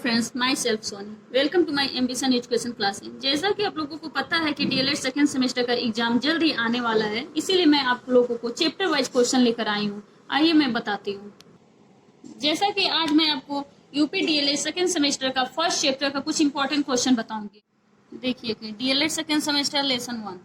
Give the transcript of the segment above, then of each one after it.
Friends, माई सेल्फ Soni. Welcome to my ambition education classes. जैसा कि आप लोगों को पता है कि डीएलएड सेकेंड सेमेस्टर का एग्जाम जल्द ही आने वाला है, इसीलिए मैं आप लोगों को चैप्टर वाइज क्वेश्चन लेकर आई हूँ। आइए मैं बताती हूँ। जैसा कि आज मैं आपको यूपी डीएलएड सेकेंड सेमेस्टर का फर्स्ट चैप्टर का कुछ इंपॉर्टेंट क्वेश्चन बताऊंगी। देखिए कि DElEd second semester lesson 1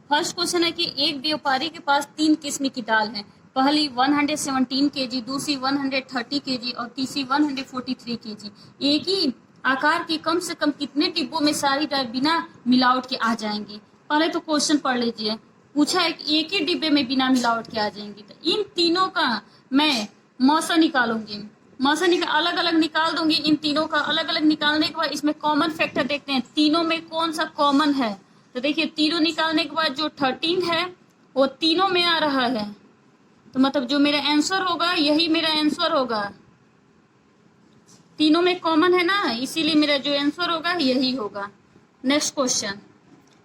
first question है कि एक व्यापारी के पास 3 किस्म की दाल है। पहली 117 केजी, दूसरी 130 केजी और तीसरी 143 केजी। एक ही आकार की कम से कम कितने डिब्बों में सारी दाल बिना मिलावट के आ जाएंगी? पहले तो क्वेश्चन पढ़ लीजिए। पूछा है कि एक ही डिब्बे में बिना मिलावट के आ जाएंगी, तो इन तीनों का मैं मौसा निकालूंगी। मौसा अलग अलग निकाल दूंगी। इन तीनों का अलग अलग निकालने के बाद इसमें कॉमन फैक्टर देखते हैं, तीनों में कौन सा कॉमन है। तो देखिए, तीनों निकालने के बाद जो 13 है वो तीनों में आ रहा है, तो मतलब जो मेरा आंसर होगा यही मेरा आंसर होगा। तीनों में कॉमन है ना, इसीलिए मेरा जो आंसर होगा यही होगा। नेक्स्ट क्वेश्चन,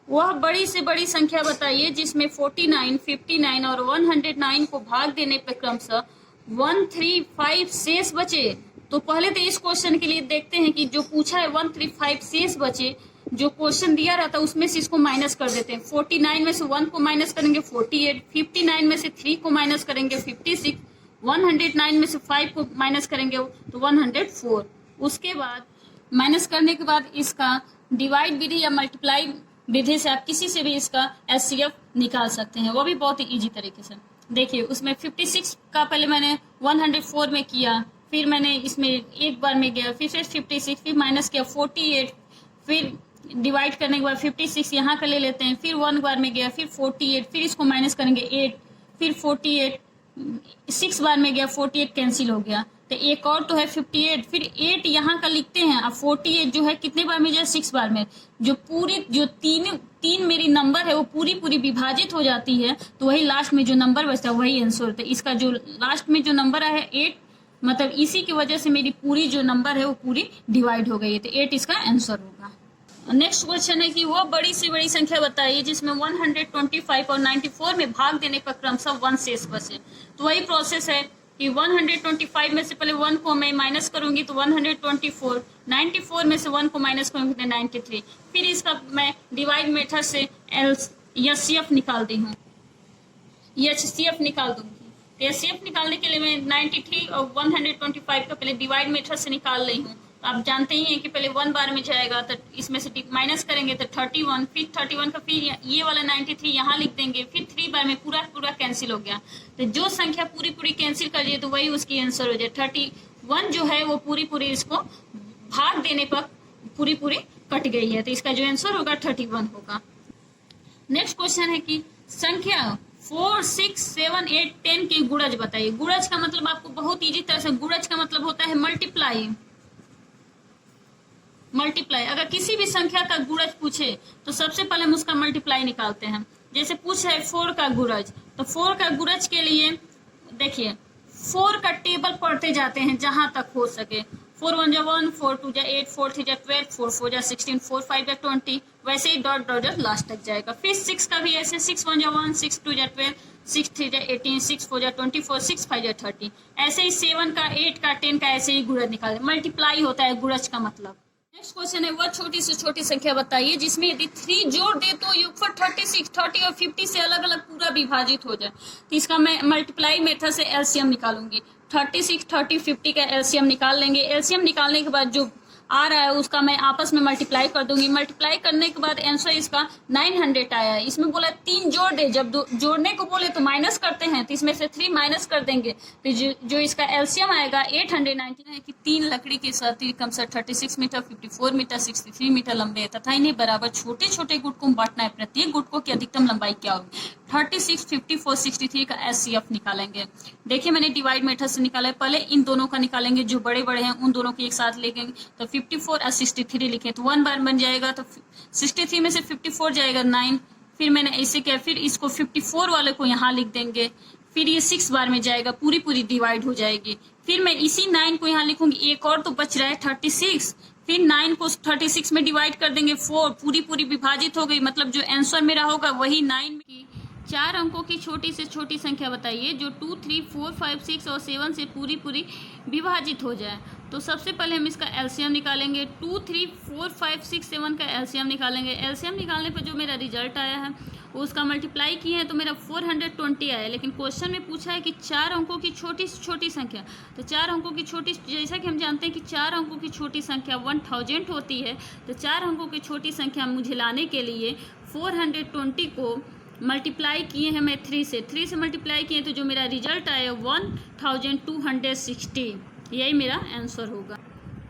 वह बड़ी से बड़ी संख्या बताइए जिसमें 49, 59 और 109 को भाग देने पर क्रमशः 135 शेष बचे। तो पहले तो इस क्वेश्चन के लिए देखते हैं कि जो पूछा है 135 शेष बचे, जो क्वेश्चन दिया रहता है उसमें से इसको माइनस कर देते हैं। 49 में से 1 को माइनस करेंगे 48, 59 में से 3 को माइनस करेंगे 56, 109 में से 5 को माइनस करेंगे तो 104। उसके बाद माइनस करने के बाद इसका डिवाइड विधि या मल्टीप्लाई विधि से आप किसी से भी इसका एचसीएफ निकाल सकते हैं, वो भी बहुत ही ईजी तरीके से। देखिए, उसमें 56 का पहले मैंने 104 में किया, फिर मैंने इसमें एक बार में गया, फिर 56, फिर माइनस किया 48, फिर डिवाइड करने के बाद 56 यहाँ का ले लेते हैं, फिर 1 बार में गया, फिर 48, फिर इसको माइनस करेंगे 8, फिर 48, 6 बार में गया 48 कैंसिल हो गया, तो एक और तो है 58, फिर 8 यहाँ का लिखते हैं। अब 48 जो है कितने बार में जाए, 6 बार में। जो पूरी जो तीन मेरी नंबर है वो पूरी विभाजित हो जाती है, तो वही लास्ट में जो नंबर बचता है वही आंसर होता है। इसका जो लास्ट में जो नंबर है 8, मतलब इसी की वजह से मेरी पूरी जो नंबर है वो पूरी डिवाइड हो गई है, तो 8 इसका आंसर होगा। नेक्स्ट क्वेश्चन है कि वह बड़ी से बड़ी संख्या बताइए जिसमें 125 और 94 में भाग देने पर क्रमशः 1 शेष बचे। तो वही प्रोसेस है कि 125 में से पहले 1 को मैं माइनस करूंगी तो 124, 94 में से 1 को माइनस करूंगी तो 93, फिर इसका मैं डिवाइड मेथड से एचसीएफ निकाल दी हूँ, एचसीएफ निकाल दूंगी। एचसीएफ निकालने के लिए मैं 93 और 125 का पहले डिवाइड मेथड से निकाल रही हूँ। आप जानते ही हैं कि पहले 1 बार में जाएगा तो इसमें से माइनस करेंगे तो 31, फिर 31 का फिर ये वाला 93 यहाँ लिख देंगे, फिर 3 बार में पूरा कैंसिल हो गया। तो जो संख्या पूरी कैंसिल कर दिए तो वही उसकी आंसर हो जाए। 31 जो है वो पूरी इसको भाग देने पर पूरी कट गई है, तो इसका जो आंसर होगा 31 होगा। नेक्स्ट क्वेश्चन है कि संख्या 4, 6, 7, 8, 10 के गुणज बताइए। गुणज का मतलब आपको बहुत ईजी तरह से, गुणज का मतलब होता है मल्टीप्लाई। अगर किसी भी संख्या का गुणज पूछे तो सबसे पहले हम उसका मल्टीप्लाई निकालते हैं। जैसे पूछा है 4 का गुणज, तो 4 का गुणज के लिए देखिए 4 का टेबल पढ़ते जाते हैं जहां तक हो सके। 4 1 जा 1, 4 2 जा 8, 4 3 जा 12, 4 4 जा 16, 4 5 जा 20, वैसे ही डॉट लास्ट तक जाएगा। फिर 6 का भी ऐसे 6 1 जा 1, 6 2 जा 12, 6 3 जा 18, 6 4 जा 24, 6 5 जा 30। ऐसे ही 7 का, 8 का, 10 का ऐसे ही गुणज निकाले। मल्टीप्लाई होता है गुणज का मतलब। नेक्स्ट क्वेश्चन है वह छोटी से छोटी संख्या बताइए जिसमें यदि 3 जोड़ दे तो योगफल 36, 30 और 50 से अलग अलग पूरा विभाजित हो जाए। तो इसका मैं मल्टीप्लाई मेथड से एलसीएम निकालूंगी। 36, 30, 50 का एलसीएम निकाल लेंगे। एलसीएम निकालने के बाद जो आ रहा है उसका मैं आपस में मल्टीप्लाई कर दूंगी। मल्टीप्लाई करने के बाद आंसर इसका 900 आया है। इसमें बोला 3 जोड़ दे, जब जोड़ने को बोले तो माइनस करते हैं, तो इसमें से 3 माइनस कर देंगे, तो जो इसका एलसीएम आएगा 819 है कि 3 लकड़ी के साथ क्रमशः 36 मीटर, 54 मीटर, 63 मीटर लंबे है तथा इन्हें बराबर छोटे छोटे गुट को बांटना है। प्रत्येक गुट को की अधिकतम लंबाई क्या होगी? 36, 54, 63 का एचसीएफ निकालेंगे। देखिए, मैंने डिवाइड मेथड से निकाला है। पहले इन दोनों का निकालेंगे, जो बड़े हैं उन दोनों को एक साथ लेंगे, तो 54 और 63 लिखे तो 1 बार बन जाएगा, तो 63 में से 54 जाएगा 9। फिर मैंने ऐसे किया, फिर इसको 54 वाले को यहाँ लिख देंगे, फिर ये 6 बार में जाएगा, पूरी डिवाइड हो जाएगी। फिर मैं इसी 9 को यहाँ लिखूंगी, एक और तो बच रहा है 36, फिर 9 को 36 में डिवाइड कर देंगे, 4 पूरी विभाजित हो गई, मतलब जो आंसर मेरा होगा वही 9 की 4 अंकों की छोटी से छोटी संख्या बताइए जो 2, 3, 4, 5, 6 और 7 से पूरी विभाजित हो जाए। तो सबसे पहले हम इसका एलसीएम निकालेंगे। 2, 3, 4, 5, 6, 7 का एलसीएम निकालेंगे। एलसीएम निकालने पर जो मेरा रिजल्ट आया है वो उसका मल्टीप्लाई किए हैं तो मेरा 420 आया। लेकिन क्वेश्चन में पूछा है कि 4 अंकों की छोटी से छोटी संख्या, तो 4 अंकों की छोटी, जैसा कि हम जानते हैं कि 4 अंकों की छोटी संख्या 1000 होती है, तो 4 अंकों की छोटी संख्या मुझे लाने के लिए 420 को मल्टीप्लाई किए हैं मैं 3 से मल्टीप्लाई किए तो जो मेरा रिजल्ट आया 1260, यही मेरा आंसर होगा।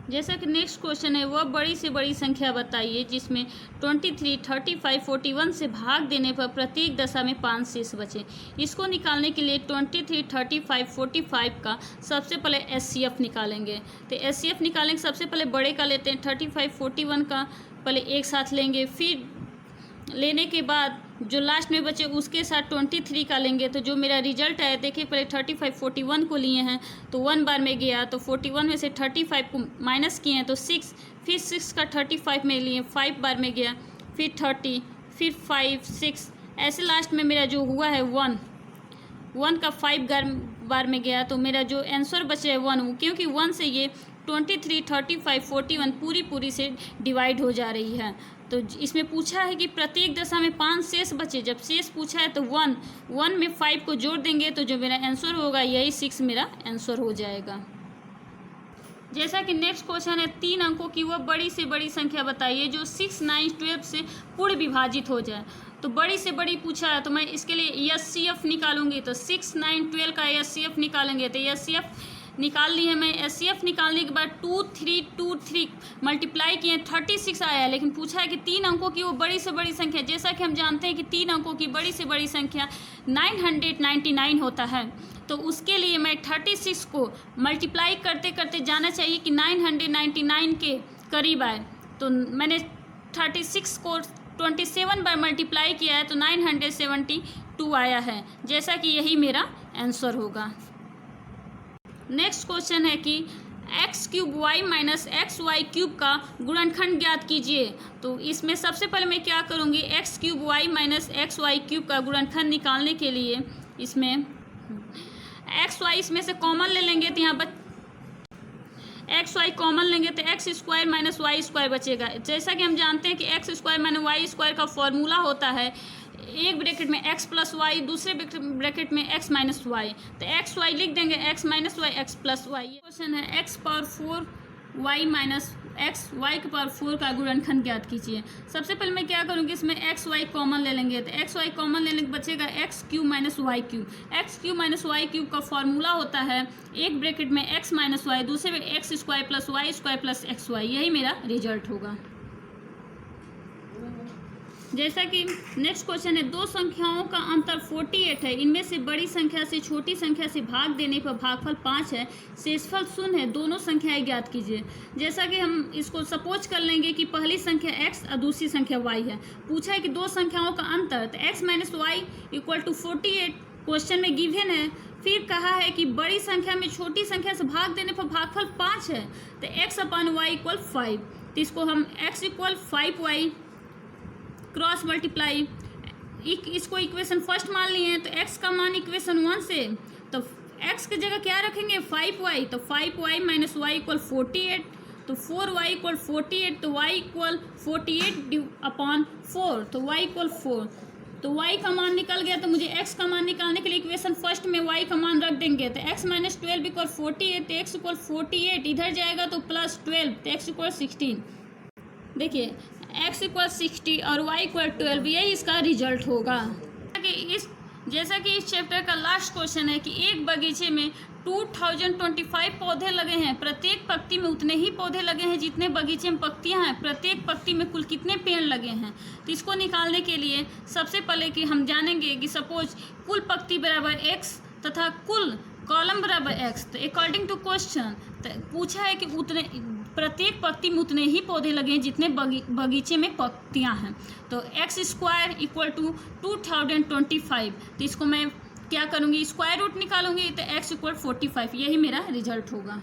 जैसा कि नेक्स्ट क्वेश्चन है, वह बड़ी से बड़ी संख्या बताइए जिसमें 23, 35, 41 से भाग देने पर प्रत्येक दशा में 5 शेष बचे। इसको निकालने के लिए 23, 35, 45 का सबसे पहले एचसीएफ निकालेंगे। तो एचसीएफ निकालने के सबसे पहले बड़े का लेते हैं, 35, 41 का पहले एक साथ लेंगे, फिर लेने के बाद जो लास्ट में बचे उसके साथ 23 का लेंगे। तो जो मेरा रिजल्ट है देखिए, पहले 35, 41 को लिए हैं तो 1 बार में गया, तो 41 में से 35 को माइनस किए हैं तो 6, फिर 6 का 35 में लिए 5 बार में गया, फिर 30, फिर 5, 6, ऐसे लास्ट में मेरा जो हुआ है 1 का 5 बार में गया, तो मेरा जो आंसर बचे है 1, क्योंकि 1 से ये 23, 35, 41 पूरी से डिवाइड हो जा रही है। तो इसमें पूछा है कि प्रत्येक दशा में 5 शेष बचे। जब शेष पूछा है तो 1 में 5 को जोड़ देंगे तो जो मेरा आंसर होगा यही 6 मेरा आंसर हो जाएगा। जैसा कि नेक्स्ट क्वेश्चन है, 3 अंकों की वह बड़ी से बड़ी संख्या बताइए जो 6, 9, 12 से पूर्ण विभाजित हो जाए। तो बड़ी से बड़ी पूछा है तो मैं इसके लिए एचसीएफ निकालूंगी। तो 6, 9, 12 का एचसीएफ निकालेंगे। तो एचसीएफ निकाल ली है मैं। एचसीएफ निकालने के बाद 2, 3, 2, 3 मल्टीप्लाई किए 36 आया। लेकिन पूछा है कि 3 अंकों की वो बड़ी से बड़ी संख्या, जैसा कि हम जानते हैं कि 3 अंकों की बड़ी से बड़ी संख्या 999 होता है। तो उसके लिए मैं 36 को मल्टीप्लाई करते करते जाना चाहिए कि 999 के करीब आए। तो मैंने 36 को 27 बार मल्टीप्लाई किया है तो 972 आया है, जैसा कि यही मेरा आंसर होगा। नेक्स्ट क्वेश्चन है कि x³ y माइनस XY³ का गुणनखंड ज्ञात कीजिए। तो इसमें सबसे पहले मैं क्या करूँगी, x³ y माइनस XY³ का गुणनखंड निकालने के लिए इसमें XY इसमें से कॉमन ले लेंगे तो यहाँ XY कॉमन लेंगे तो x² माइनस y² बचेगा। जैसा कि हम जानते हैं कि x² माइनस y² का फॉर्मूला होता है एक ब्रैकेट में x प्लस वाई, दूसरे ब्रैकेट में x माइनस वाई। तो एक्स वाई लिख देंगे, x minus y x plus y. Question है x power 4 y minus x y के पावर 4 का गुणनखंड ज्ञात कीजिए। सबसे पहले मैं क्या करूँगी, इसमें x y कॉमन ले लेंगे। तो x y कॉमन लेने के बचेगा x³ minus y³। x³ minus y³ का फॉर्मूला होता है एक ब्रैकेट में x माइनस वाई, दूसरे में x² plus y² plus xy। यही मेरा रिजल्ट होगा। जैसा कि नेक्स्ट क्वेश्चन है, 2 संख्याओं का अंतर 48 है। इनमें से बड़ी संख्या से छोटी संख्या से भाग देने पर भागफल 5 है, शेषफल 0 है। दोनों संख्याएं ज्ञात कीजिए। जैसा कि हम इसको सपोज कर लेंगे कि पहली संख्या x और दूसरी संख्या y है। पूछा है कि 2 संख्याओं का अंतर, तो x minus y equal to 48 question में गिवन है। फिर कहा है कि बड़ी संख्या में छोटी संख्या से भाग देने पर भागफल 5 है, तो x अपन y इक्वल 5। तो इसको हम x equal 5y cross multiply, इसको इक्वेशन फर्स्ट मान लिए हैं। तो x का मान इक्वेशन 1 से, तो x की जगह क्या रखेंगे 5y, तो 5y माइनस वाई इक्वल 48, तो 4y इक्वल 48, तो y इक्वल 48 अपॉन 4, तो y इक्वल 4। तो y का मान निकल गया, तो मुझे x का मान निकालने के लिए इक्वेशन फर्स्ट में y का मान रख देंगे। तो x माइनस 12 इक्वल 48, तो x इक्वल 48 इधर जाएगा तो प्लस 12, तो x इक्वल 16। देखिए x इक्वल 60 और y इक्वल 12, यही इसका रिजल्ट होगा। जैसा कि इस चैप्टर का लास्ट क्वेश्चन है कि एक बगीचे में 2025 पौधे लगे हैं। प्रत्येक पंक्ति में उतने ही पौधे लगे हैं जितने बगीचे में पंक्तियां हैं। प्रत्येक पंक्ति में कुल कितने पेड़ लगे हैं। तो इसको निकालने के लिए सबसे पहले कि हम जानेंगे कि सपोज कुल पंक्ति बराबर x तथा कुल कॉलम बराबर x। तो अकॉर्डिंग टू क्वेश्चन पूछा है कि उतने प्रत्येक पंक्ति में उतने ही पौधे लगे हैं जितने बगीचे में पंक्तियां हैं। तो x² इक्वल टू 2025। तो इसको मैं क्या करूँगी, स्क्वायर रूट निकालूंगी, तो x इक्वल 45, यही मेरा रिजल्ट होगा।